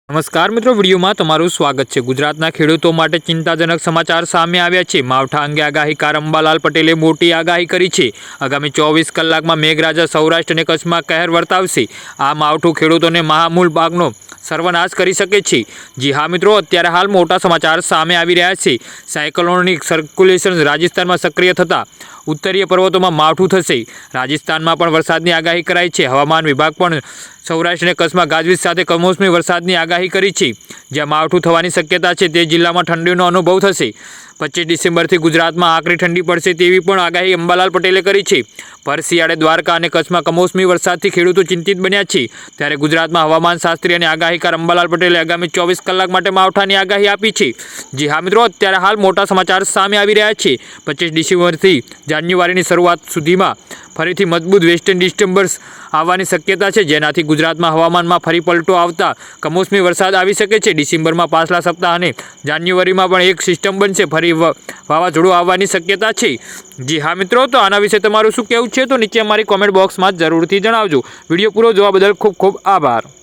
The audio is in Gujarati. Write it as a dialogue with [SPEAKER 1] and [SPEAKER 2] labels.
[SPEAKER 1] નમસ્કાર મિત્રો, વિડીયોમાં તમારું સ્વાગત છે। ગુજરાતના ખેડૂતો માટે ચિંતાજનક સમાચાર સામે આવ્યા છે। માવઠા અંગે આગાહીકાર અંબાલાલ પટેલે મોટી આગાહી કરી છે। આગામી 24 કલાકમાં મેઘરાજા સૌરાષ્ટ્ર અને કચ્છમાં કહેર વર્તાવશે। આ માવઠું ખેડૂતોને મહામૂલ પાકનો સર્વનાશ કરી શકે છે। જી હા મિત્રો, અત્યારે હાલ મોટા સમાચાર સામે આવી રહ્યા છે। સાયક્લોનિક સર્ક્યુલેશન રાજસ્થાનમાં સક્રિય થતા ઉત્તરીય પર્વતોમાં માવઠું થશે। રાજસ્થાનમાં પણ વરસાદની આગાહી કરાઈ છે। હવામાન વિભાગ પણ સૌરાષ્ટ્ર અને કચ્છમાં ગાજવીજ સાથે કમોસમી વરસાદની આગાહી કરી છે। જ્યાં માવઠું થવાની શક્યતા છે તે જિલ્લામાં ઠંડીનો અનુભવ થશે। 25 ડિસેમ્બરથી ગુજરાતમાં આકરી ઠંડી પડશે તેવી પણ આગાહી અંબાલાલ પટેલે કરી છે। ભર શિયાળે દ્વારકા અને કચ્છમાં કમોસમી વરસાદથી ખેડૂતો ચિંતિત બન્યા છે। ત્યારે ગુજરાતમાં હવામાન શાસ્ત્રી અને આગાહીકાર અંબાલાલ પટેલે આગામી 24 કલાક માટે માવઠાની આગાહી આપી છે। જી હા મિત્રો, અત્યારે હાલ મોટા સમાચાર સામે આવી રહ્યા છે। 25 ડિસેમ્બરથી જાન્યુઆરીની શરૂઆત સુધીમાં ફરીથી મજબૂત વેસ્ટર્ન ડિસ્ટર્બન્સ આવવાની શક્યતા છે, જેનાથી ગુજરાતમાં હવામાનમાં ફરી પલટો આવતા કમોસમી વરસાદ આવી શકે છે। ડિસેમ્બરમાં પાછલા સપ્તાહ અને જાન્યુઆરીમાં પણ એક સિસ્ટમ બનશે, ફરી વાવાઝોડું આવવાની શક્યતા છે। જી હા મિત્રો, તો આના વિશે તમારું શું કહેવું છે તો નીચે અમારી કોમેન્ટ બોક્સમાં જરૂરથી જણાવજો। વિડીયો પૂરો જોવા બદલ ખૂબ ખૂબ આભાર।